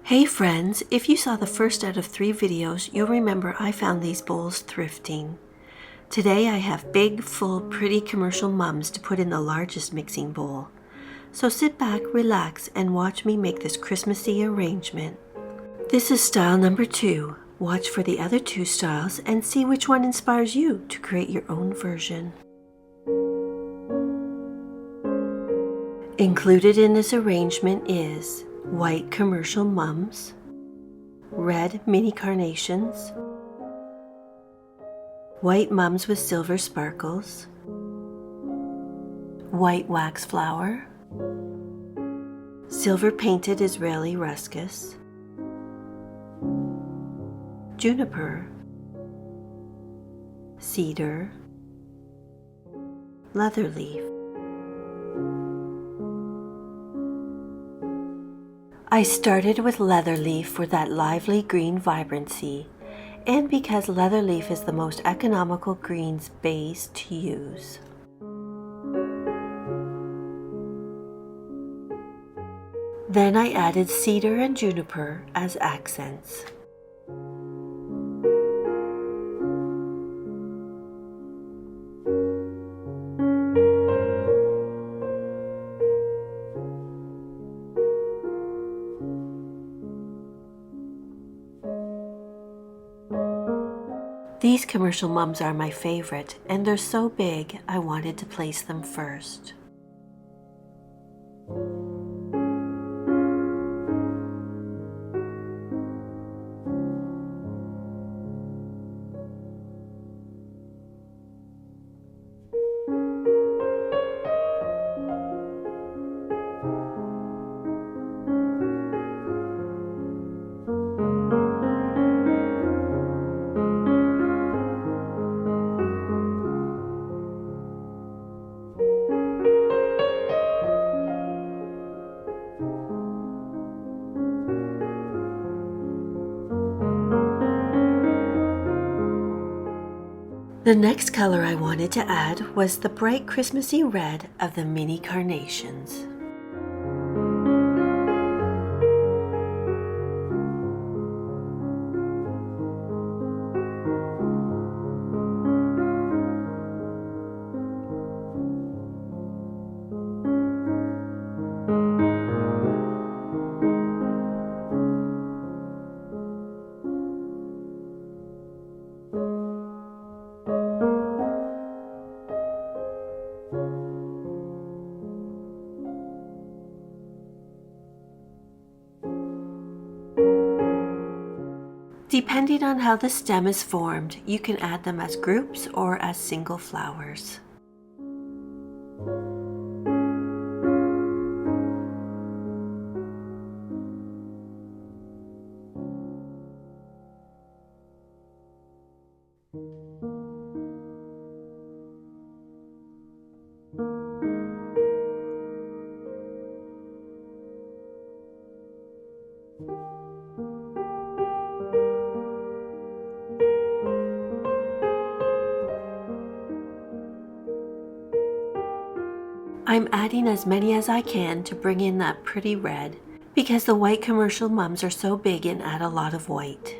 Hey friends, if you saw the first out of 3 videos, you'll remember I found these bowls thrifting. Today I have big, full, pretty commercial mums to put in the largest mixing bowl. So sit back, relax, and watch me make this Christmassy arrangement. This is style number 2. Watch for the other 2 styles and see which one inspires you to create your own version. Included in this arrangement is white commercial mums, red mini carnations, white mums with silver sparkles, white wax flower, silver painted Israeli ruscus, juniper, cedar, leather leaf. I started with leather leaf for that lively green vibrancy, and because leather leaf is the most economical greens base to use. Then I added cedar and juniper as accents. These commercial mums are my favorite, and they're so big I wanted to place them first. The next color I wanted to add was the bright Christmassy red of the mini carnations. Depending on how the stem is formed, you can add them as groups or as single flowers. I'm adding as many as I can to bring in that pretty red, because the white commercial mums are so big and add a lot of white.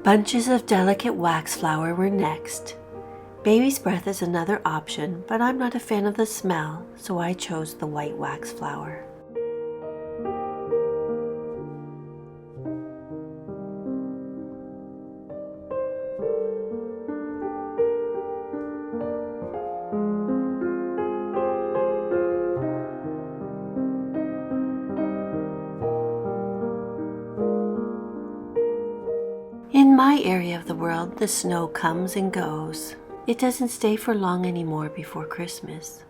Bunches of delicate wax flower were next. Baby's breath is another option, but I'm not a fan of the smell, so I chose the white wax flower. In my area of the world, the snow comes and goes. It doesn't stay for long anymore before Christmas.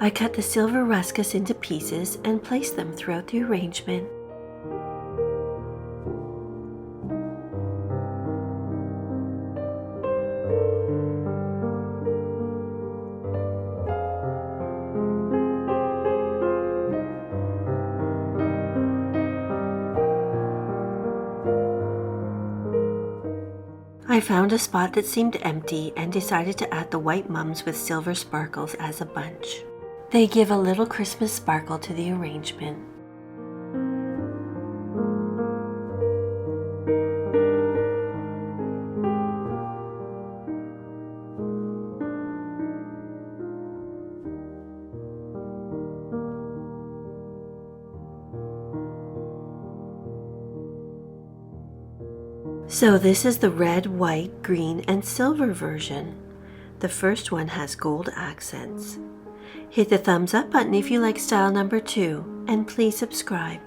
I cut the silver ruscus into pieces and placed them throughout the arrangement. I found a spot that seemed empty and decided to add the white mums with silver sparkles as a bunch. They give a little Christmas sparkle to the arrangement. So this is the red, white, green, and silver version. The first one has gold accents. Hit the thumbs up button if you like style number 2, and please subscribe.